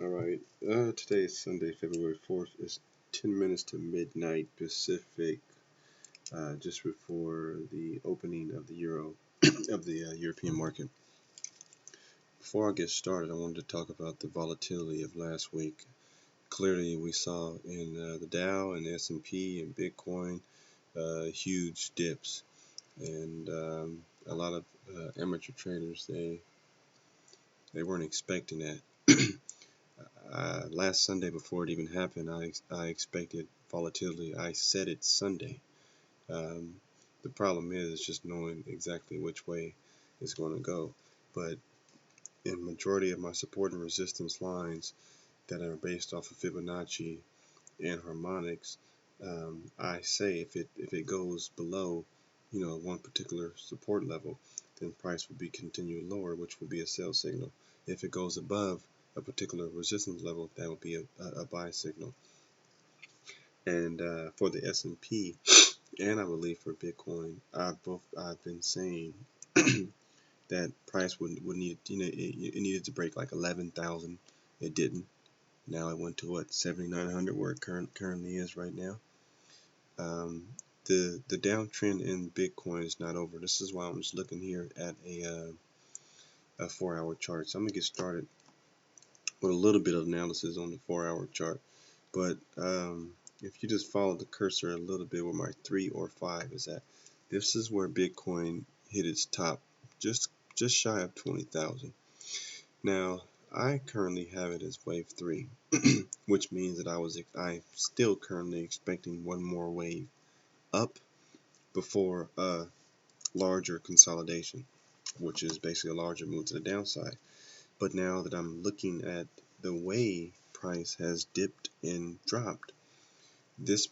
Alright, today is Sunday, February 4th. It's 10 minutes to midnight Pacific, just before the opening of the European market. Before I get started, I wanted to talk about the volatility of last week. Clearly, we saw in the Dow and the S&P and Bitcoin huge dips, and a lot of amateur traders they weren't expecting that. Last Sunday, before it even happened, I expected volatility. I said it Sunday. Um, the problem is just knowing exactly which way it's going to go. But in majority of my support and resistance lines that are based off of Fibonacci and harmonics, I say if it goes below, one particular support level, then price will be continued lower, which will be a sell signal. If it goes above a particular resistance level, that will be a buy signal. And for the S&P, and I believe for Bitcoin, I've been saying that price would need, it needed to break like 11,000. It didn't. Now it went to what, 7,900, where it currently is right now. The downtrend in Bitcoin is not over. This is why I'm just looking here at a 4-hour chart. So I'm gonna get started with a little bit of analysis on the 4-hour chart. But if you just follow the cursor a little bit where my 3 or 5 is at, this is where Bitcoin hit its top, just shy of 20,000. Now I currently have it as wave 3, which means that I'm still currently expecting one more wave up before a larger consolidation, which is basically a larger move to the downside. But now that I'm looking at the way price has dipped and dropped, this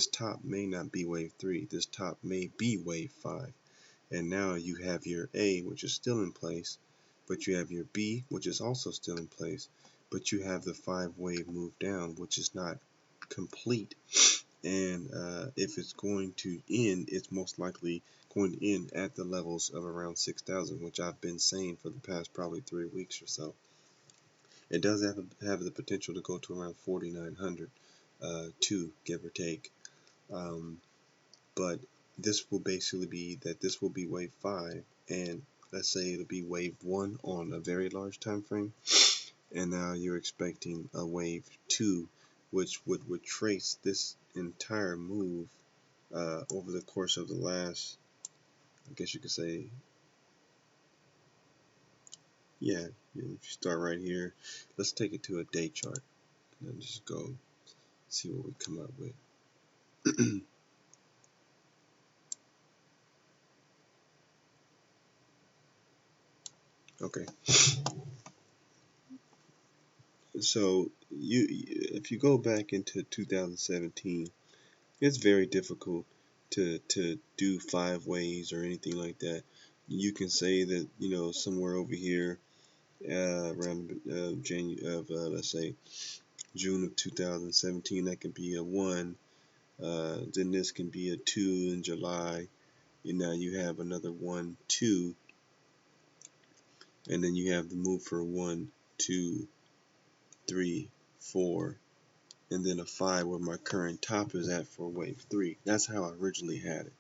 top may not be wave 3. This top may be wave 5. And now you have your A, which is still in place, but you have your B, which is also still in place, but you have the 5-wave move down, which is not complete. And if it's going to end, it's most likely going to end at the levels of around 6,000, which I've been saying for the past probably 3 weeks or so. It does have the potential to go to around 4,900, too, give or take. But this will basically be that this will be wave 5, and let's say it'll be wave 1 on a very large time frame, and now you're expecting a wave 2, which would retrace this entire move over the course of the last, I guess you could say, yeah, if you start right here, let's take it to a day chart and then just go see what we come up with. Okay, so if you go back into 2017, it's very difficult to do 5 ways or anything like that. You can say that, somewhere over here around let's say June of 2017, that can be a 1. Then this can be a 2 in July, and now you have another 1, 2, and then you have the move for 1, 2, 3, 4, and then a 5 where my current top is at for wave 3. That's how I originally had it.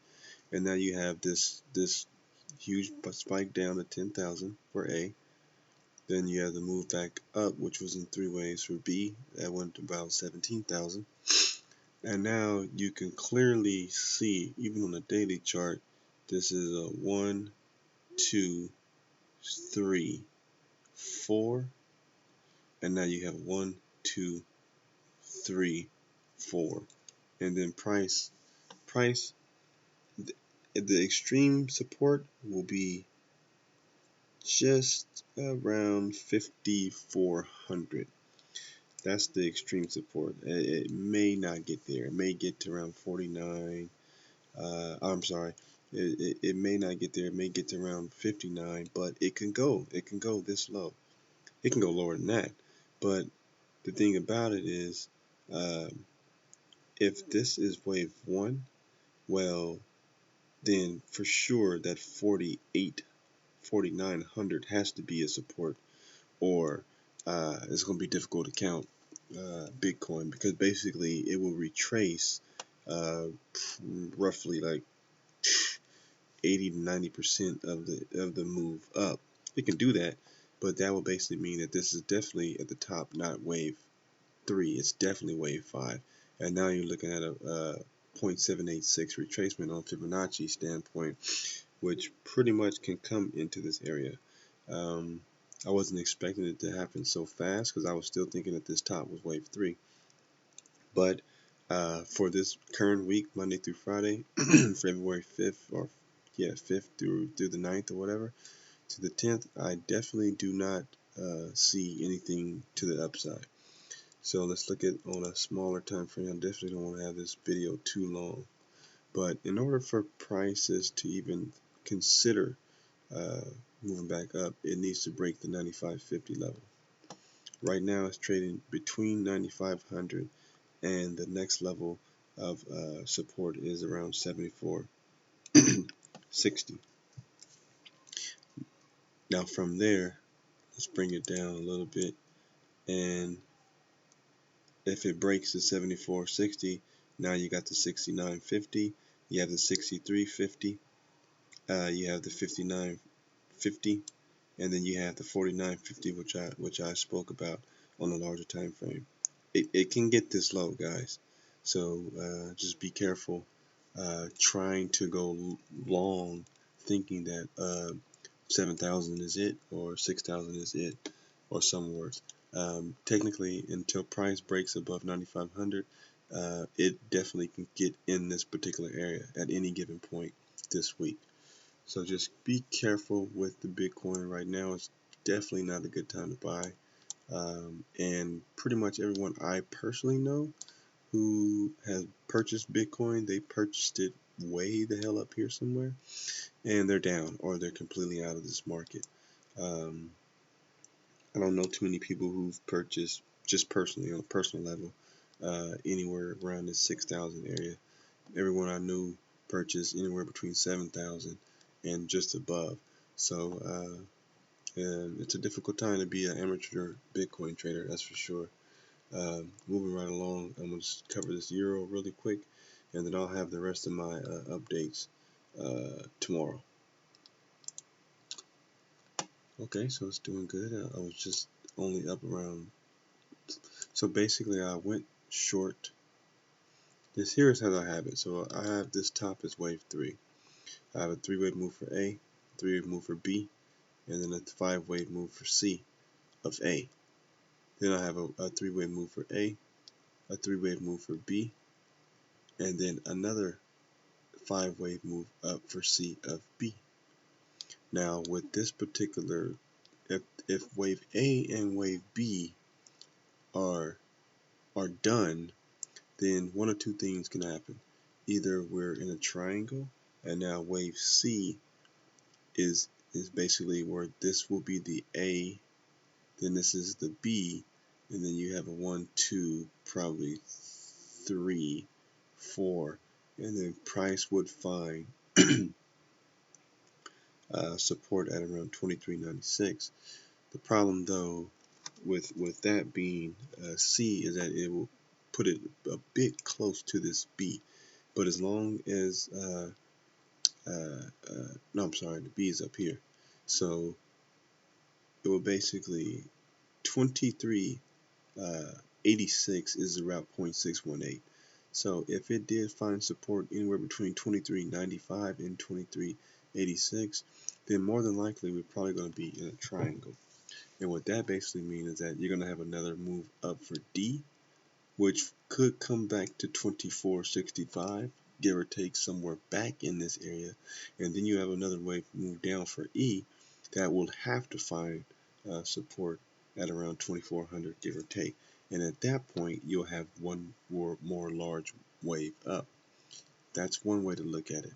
And now you have this huge spike down to 10,000 for A. Then you have the move back up, which was in 3 waves for B. That went to about 17,000. And now you can clearly see, even on the daily chart, this is a 1, 2, 3, 4. And now you have 1, 2, 3, 4. And then price, the extreme support will be just around 5,400. That's the extreme support. It may not get there. It may get to around 49. I'm sorry. It may not get there. It may get to around 59, but it can go. It can go this low. It can go lower than that. But the thing about it is, if this is wave 1, well, then for sure that 4,900 has to be a support, or it's going to be difficult to count Bitcoin, because basically it will retrace uh, roughly like 80 to 90% of the move up. It can do that, but that will basically mean that this is definitely at the top, not wave 3. It's definitely wave 5. And now you're looking at a 0.786 retracement on Fibonacci standpoint, which pretty much can come into this area. I wasn't expecting it to happen so fast, because I was still thinking that this top was wave 3. But for this current week, Monday through Friday, February 5th, or 5th through the 9th or whatever, to the 10th, I definitely do not see anything to the upside. So let's look at on a smaller time frame. I definitely don't want to have this video too long. But in order for prices to even consider uh, moving back up, it needs to break the 95.50 level. Right now it's trading between 9,500 and the next level of support is around 74.60. Now from there, let's bring it down a little bit, and if it breaks the 74.60, now you got the 69.50, you have the 63.50, you have the 59.50, and then you have the 49.50, which I spoke about on a larger time frame. It can get this low, guys. So just be careful trying to go long, thinking that 7,000 is it, or 6,000 is it, or some words. Technically, until price breaks above 9,500, it definitely can get in this particular area at any given point this week. So just be careful with the Bitcoin right now. It's definitely not a good time to buy. And pretty much everyone I personally know who has purchased Bitcoin, they purchased it way the hell up here somewhere, and they're down, or they're completely out of this market. I don't know too many people who've purchased, just personally, on a personal level, anywhere around the 6,000 area. Everyone I knew purchased anywhere between 7,000 and just above. So it's a difficult time to be an amateur Bitcoin trader, that's for sure. Moving right along, I'm going to just cover this Euro really quick, and then I'll have the rest of my updates tomorrow. Okay, so it's doing good. I was just only up around. So basically, I went short. This here is how I have it. So I have this top is wave 3. I have a 3-wave move for A, 3-wave move for B, and then a 5-wave move for C of A. Then I have a 3-wave move for A, a 3-wave move for B, and then another 5-wave move up for C of B. Now with this particular, if wave A and wave B are done, then one of two things can happen. Either we're in a triangle, and now wave C is basically where this will be the A, then this is the B, and then you have a 1, 2, probably 3, 4, and then price would find support at around 23.96. The problem though with that being C is that it will put it a bit close to this B, but as long as no, I'm sorry, the B is up here, so it will basically 23.86 is around 0.618. So if it did find support anywhere between 23.95 and 23.86, then more than likely we're probably going to be in a triangle. And what that basically means is that you're going to have another move up for D, which could come back to 24.65, give or take somewhere back in this area. And then you have another wave move down for E that will have to find support at around 2400, give or take. And at that point, you'll have one more large wave up. That's one way to look at it.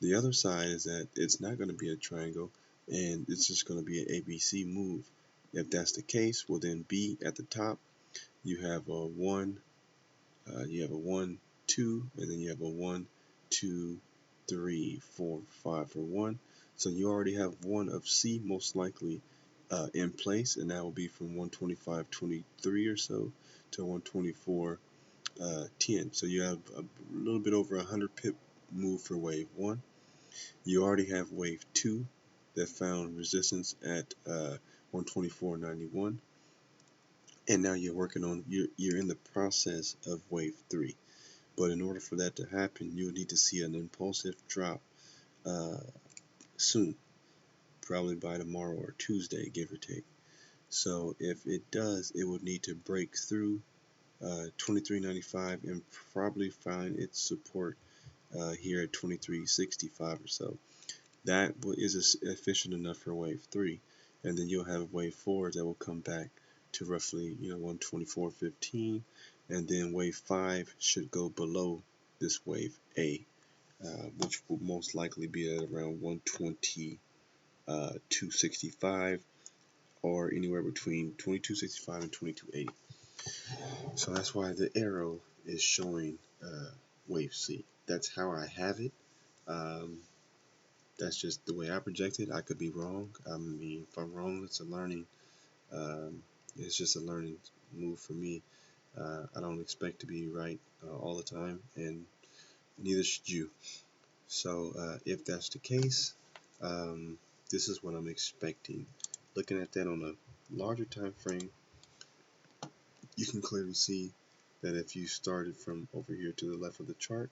The other side is that it's not going to be a triangle, and it's just going to be an ABC move. If that's the case, well then B at the top, you have a 1, 2, and then you have a 1, 2, 3, 4, 5 for 1. So you already have one of C most likely in place, and that will be from 125.23 or so to 124.10. So you have a little bit over 100 pip move for wave 1. You already have wave 2 that found resistance at 124.91, and now you're working on you're in the process of wave 3. But in order for that to happen, you'll need to see an impulsive drop soon, probably by tomorrow or Tuesday, give or take. So if it does, it would need to break through 23.95 and probably find its support here at 23.65 or so. That is efficient enough for wave 3, and then you'll have wave 4 that will come back to roughly 124.15, and then wave 5 should go below this wave A, which will most likely be at around 122.65 or anywhere between 22.65 and 22.80. So that's why the arrow is showing wave C. That's how I have it. That's just the way I project it. I could be wrong. I mean, if I'm wrong, it's a learning. It's just a learning move for me. I don't expect to be right all the time, and neither should you. So if that's the case, this is what I'm expecting. Looking at that on a larger time frame, you can clearly see that if you started from over here to the left of the chart,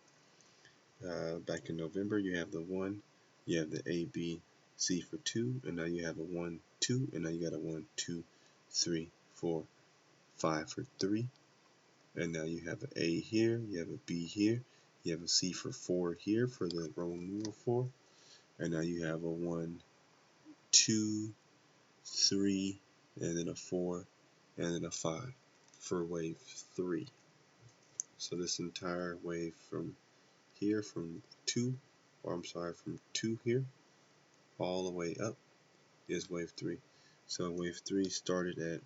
back in November, you have the 1, you have the A, B, C for 2, and now you have a 1, 2, and now you got a 1, 2, 3, 4, 5 for 3, and now you have an A here, you have a B here, you have a C for 4 here for the Roman numeral 4, and now you have a 1, 2, 3, and then a 4, and then a 5 for wave 3. So this entire wave from here, from 2 here all the way up is wave 3. So wave 3 started at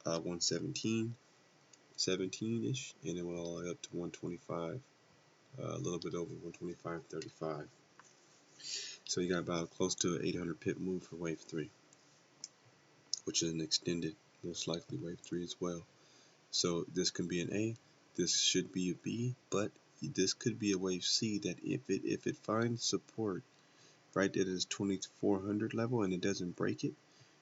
117.17ish, and it went all the way up to 125, a little bit over 125.35. So you got about close to an 800 pip move for wave 3, which is an extended, most likely wave 3 as well. So this can be an A, this should be a B, but this could be a wave C that if it finds support right at its 2400 level and it doesn't break it,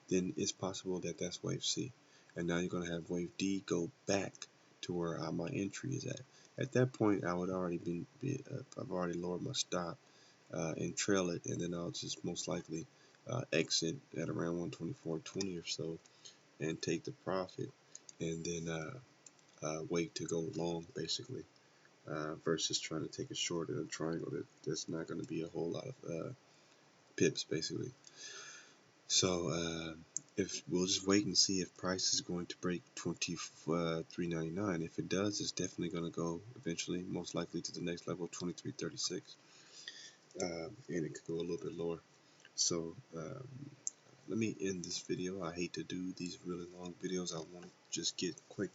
then it's possible that that's wave C. And now you're going to have wave D go back to where my entry is at. At that point, I would already I've already lowered my stop and trail it, and then I'll just most likely exit at around 124.20 or so and take the profit, and then wait to go long, basically, versus trying to take a short in a triangle that's not going to be a whole lot of pips, basically. So if we'll just wait and see if price is going to break 23.99. If it does, it's definitely going to go eventually, most likely to the next level, 23.36, and it could go a little bit lower. So let me end this video. I hate to do these really long videos. I want to just get quick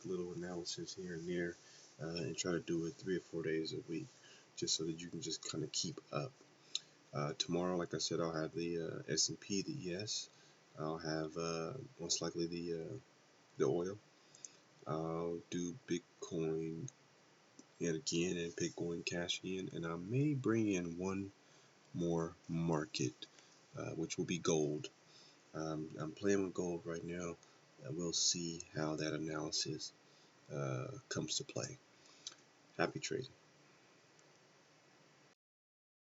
little analysis here and there, and try to do it 3 or 4 days a week, just so that you can just kind of keep up. Tomorrow, like I said, I'll have the S&P, the ES. I'll have most likely the oil. I'll do Bitcoin yet again, and Bitcoin cash in, and I may bring in one more market, which will be gold. I'm playing with gold right now. We'll see how that analysis comes to play. Happy trading.